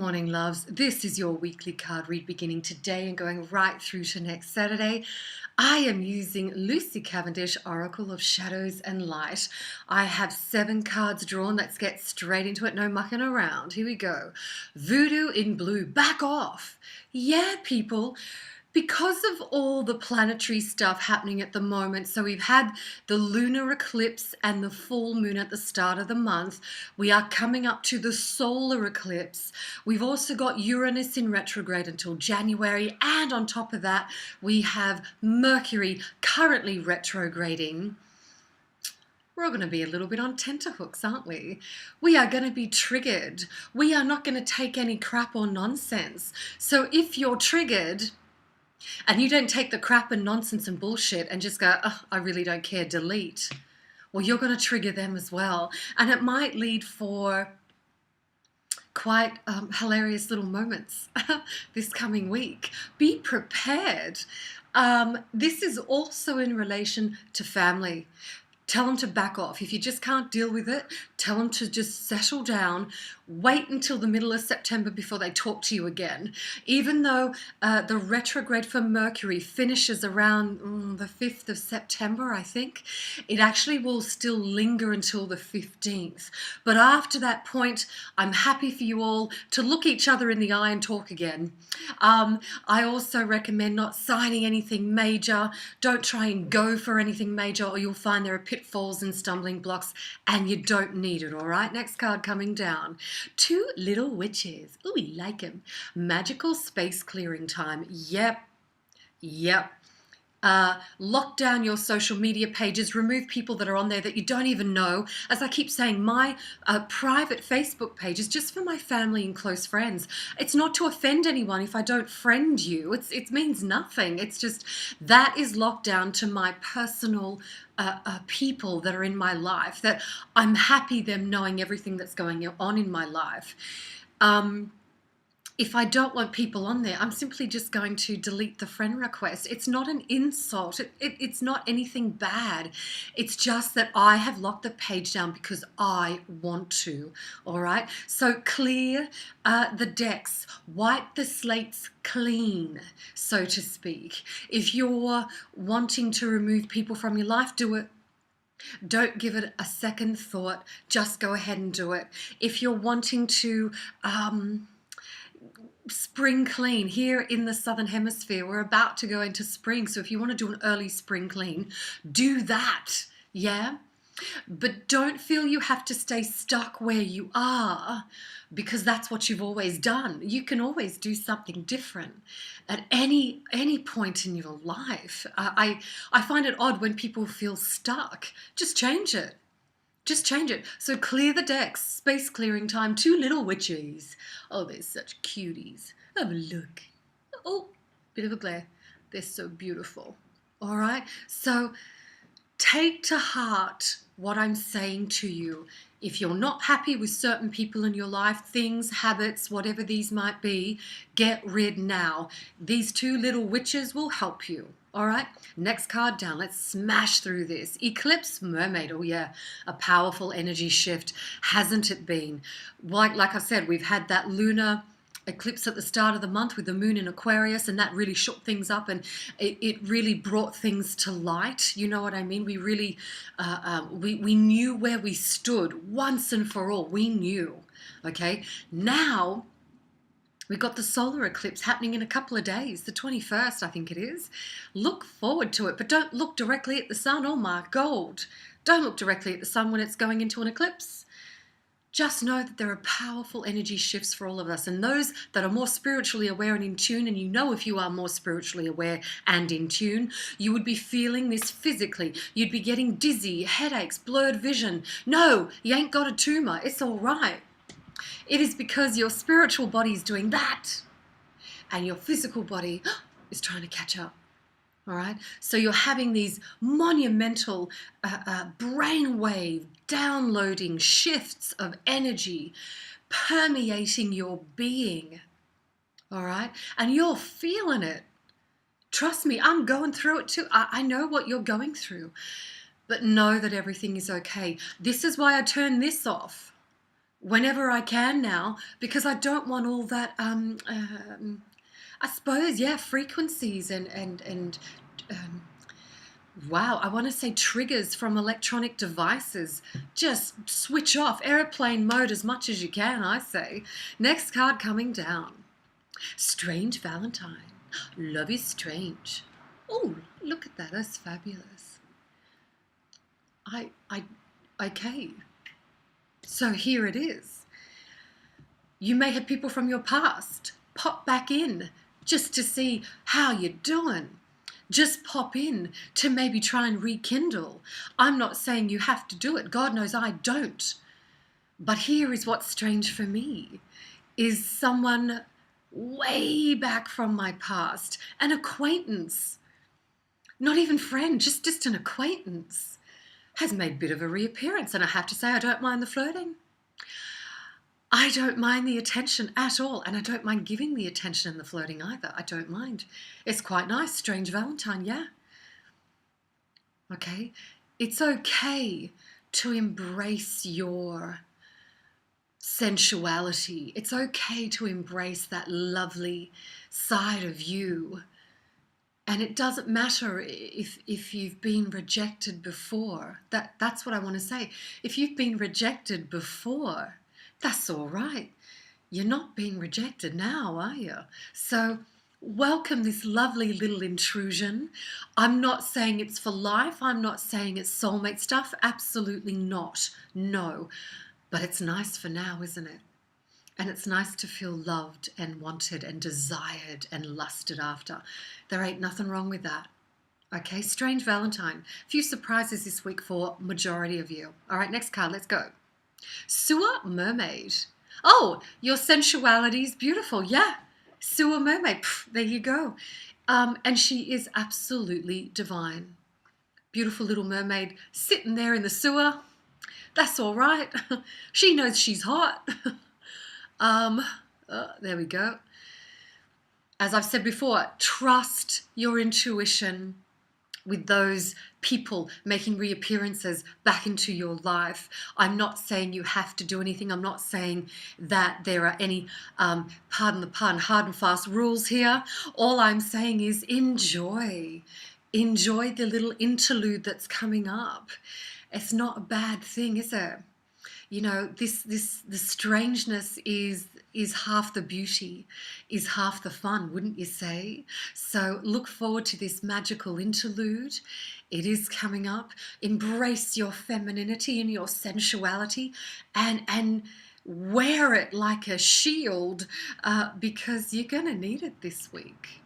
morning, loves. This is your weekly card read beginning today and going right through to next Saturday. I am using Lucy Cavendish, Oracle of Shadows and Light. I have 7 cards drawn. Let's get straight into it. No mucking around. Here we go. Voodoo in blue. Back off. Yeah, people. Because of all the planetary stuff happening at the moment, so we've had the lunar eclipse and the full moon at the start of the month. We are coming up to the solar eclipse. We've also got Uranus in retrograde until January, and on top of that, we have Mercury currently retrograding. We're all going to be a little bit on tenterhooks, aren't we? We are going to be triggered. We are not going to take any crap or nonsense. So if you're triggered, and you don't take the crap and nonsense and bullshit and just go, oh, I really don't care, delete. Well, you're going to trigger them as well. And it might lead for quite hilarious little moments this coming week. Be prepared. This is also in relation to family. Tell them to back off. If you just can't deal with it, tell them to just settle down. Wait until the middle of September before they talk to you again. Even though the retrograde for Mercury finishes around the 5th of September, I think, it actually will still linger until the 15th. But after that point, I'm happy for you all to look each other in the eye and talk again. I also recommend not signing anything major. Don't try and go for anything major, or you'll find there are pitfalls and stumbling blocks, and you don't need it, all right? Next card coming down. 2 little witches. Ooh, we like them. Magical space clearing time. Yep. Lock down your social media pages, remove people that are on there that you don't even know. As I keep saying, my private Facebook page is just for my family and close friends. It's not to offend anyone if I don't friend you. It means nothing. It's just that is locked down to my personal people that are in my life, that I'm happy them knowing everything that's going on in my life. If I don't want people on there, I'm simply just going to delete the friend request. It's not an insult. It's not anything bad. It's just that I have locked the page down because I want to, all right? So clear the decks, wipe the slates clean, so to speak. If you're wanting to remove people from your life, do it. Don't give it a second thought. Just go ahead and do it. If you're wanting to spring clean, here in the southern hemisphere we're about to go into spring, so if you want to do an early spring clean, do that. Yeah, but don't feel you have to stay stuck where you are, because that's what you've always done. You can always do something different at any point in your life. I find it odd when people feel stuck. Just change it. Just change it. So clear the decks. Space clearing time. 2 little witches. Oh, they're such cuties. Have a look. Oh, bit of a glare. They're so beautiful. All right. So take to heart what I'm saying to you. If you're not happy with certain people in your life, things, habits, whatever these might be, get rid now. These 2 little witches will help you. All right, next card down. Let's smash through this. Eclipse, Mermaid. Oh yeah, a powerful energy shift. Hasn't it been? Like I said, we've had that lunar eclipse at the start of the month with the moon in Aquarius, and that really shook things up, and it really brought things to light. You know what I mean? We really, we knew where we stood once and for all. We knew, okay? Now, we've got the solar eclipse happening in a couple of days, the 21st, I think it is. Look forward to it, but don't look directly at the sun. Oh my God. Don't look directly at the sun when it's going into an eclipse. Just know that there are powerful energy shifts for all of us. And those that are more spiritually aware and in tune, and you know if you are more spiritually aware and in tune, you would be feeling this physically. You'd be getting dizzy, headaches, blurred vision. No, you ain't got a tumor. It's all right. It is because your spiritual body is doing that and your physical body is trying to catch up. All right. So you're having these monumental brainwave downloading shifts of energy permeating your being. All right. And you're feeling it. Trust me, I'm going through it too. I know what you're going through, but know that everything is okay. This is why I turn this off. whenever I can now, because I don't want all that, I suppose, yeah, frequencies and um, wow, I want to say triggers from electronic devices. Just switch off airplane mode as much as you can, I say. Next card coming down. Strange Valentine. Love is strange. Oh, look at that. That's fabulous. Okay. So here it is. You may have people from your past pop back in just to see how you're doing. Just pop in to maybe try and rekindle. I'm not saying you have to do it. God knows I don't. But here is what's strange for me, is someone way back from my past, an acquaintance, not even friend, just an acquaintance, has made a bit of a reappearance. And I have to say, I don't mind the flirting. I don't mind the attention at all, and I don't mind giving the attention and the flirting either. I don't mind. It's quite nice. Strange Valentine, yeah. Okay? It's okay to embrace your sensuality. It's okay to embrace that lovely side of you. And it doesn't matter if you've been rejected before. That's what I want to say. If you've been rejected before, that's all right. You're not being rejected now, are you? So welcome this lovely little intrusion. I'm not saying it's for life. I'm not saying it's soulmate stuff. Absolutely not. No. But it's nice for now, isn't it? And it's nice to feel loved and wanted and desired and lusted after. There ain't nothing wrong with that. Okay, Strange Valentine. A few surprises this week for majority of you. All right, next card, let's go. Sewer Mermaid. Oh, your sensuality is beautiful. Yeah, Sewer Mermaid. Pff, there you go. And she is absolutely divine. Beautiful little mermaid sitting there in the sewer. That's all right. She knows she's hot. There we go. As I've said before, trust your intuition with those people making reappearances back into your life. I'm not saying you have to do anything. I'm not saying that there are any, pardon the pun, hard and fast rules here. All I'm saying is enjoy. Enjoy the little interlude that's coming up. It's not a bad thing, is it? You know, the strangeness is half the beauty, is half the fun, wouldn't you say? So look forward to this magical interlude. It is coming up. Embrace your femininity and your sensuality, and wear it like a shield, because you're going to need it this week.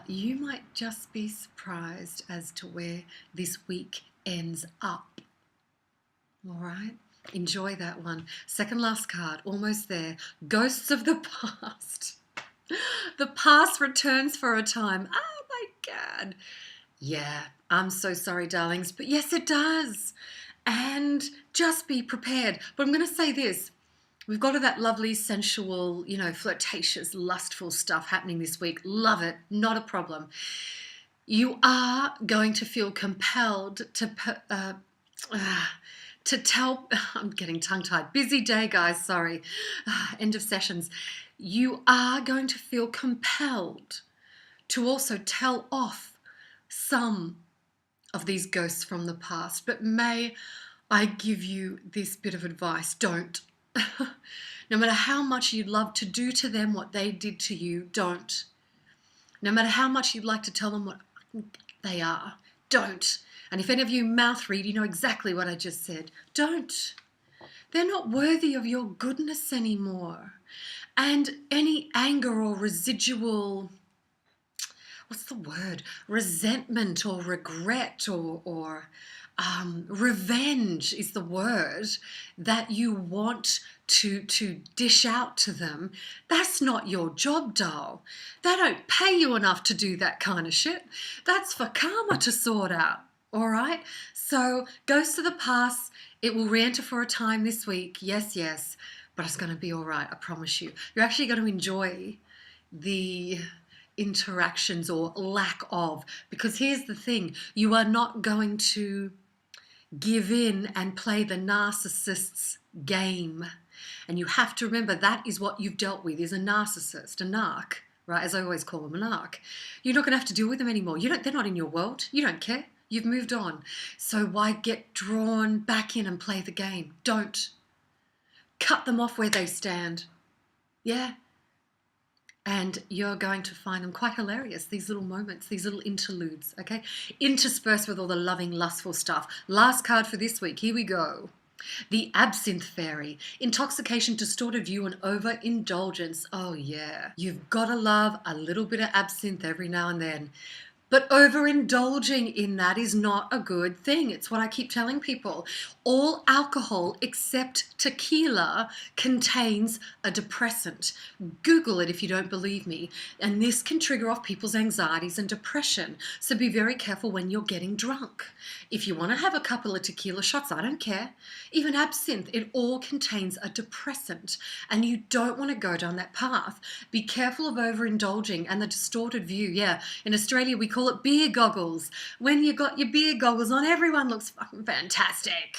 You might just be surprised as to where this week ends up. All right? Enjoy that one. Second last card, almost there. Ghosts of the past. The past returns for a time. Oh my God. Yeah, I'm so sorry, darlings, but yes, it does. And just be prepared. But I'm going to say this. We've got all that lovely, sensual, you know, flirtatious, lustful stuff happening this week. Love it. Not a problem. You are going to feel compelled to tell, I'm getting tongue-tied. Busy day, guys, sorry. End of sessions. You are going to feel compelled to also tell off some of these ghosts from the past. But may I give you this bit of advice? Don't. No matter how much you'd love to do to them what they did to you, don't. No matter how much you'd like to tell them what they are, don't. And if any of you mouth read, you know exactly what I just said. Don't. They're not worthy of your goodness anymore. And any anger or residual, what's the word? Resentment or regret or revenge is the word that you want to dish out to them. That's not your job, doll. They don't pay you enough to do that kind of shit. That's for karma to sort out. All right, so ghosts of the past, it will re-enter for a time this week. Yes, yes, but it's going to be all right, I promise you. You're actually going to enjoy the interactions or lack of, because here's the thing, you are not going to give in and play the narcissist's game. And you have to remember that is what you've dealt with, is a narcissist, a narc, right? As I always call them, a narc. You're not going to have to deal with them anymore. They're not in your world. You don't care. You've moved on. So why get drawn back in and play the game? Don't. Cut them off where they stand. Yeah. And you're going to find them quite hilarious, these little moments, these little interludes, okay? Interspersed with all the loving, lustful stuff. Last card for this week. Here we go. The Absinthe Fairy. Intoxication, distorted view, and overindulgence. Oh, yeah. You've got to love a little bit of absinthe every now and then. But overindulging in that is not a good thing. It's what I keep telling people. All alcohol except tequila contains a depressant. Google it if you don't believe me. And this can trigger off people's anxieties and depression. So be very careful when you're getting drunk. If you want to have a couple of tequila shots, I don't care. Even absinthe, it all contains a depressant. And you don't want to go down that path. Be careful of overindulging and the distorted view. Yeah, in Australia we call it beer goggles. When you got your beer goggles on, everyone looks fucking fantastic.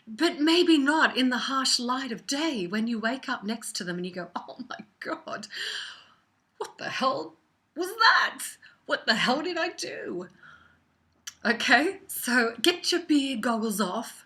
But maybe not in the harsh light of day when you wake up next to them and you go, oh my God, what the hell was that? What the hell did I do? Okay, so get your beer goggles off.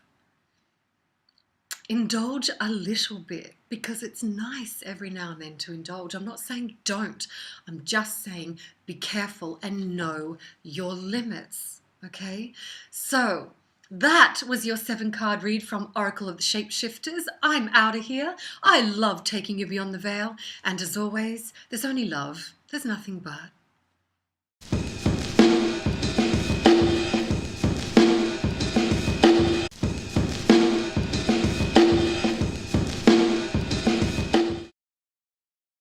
Indulge a little bit because it's nice every now and then to indulge. I'm not saying don't. I'm just saying be careful and know your limits, okay? So that was your 7-card read from Oracle of the Shapeshifters. I'm out of here. I love taking you beyond the veil. And as always, there's only love. There's nothing but.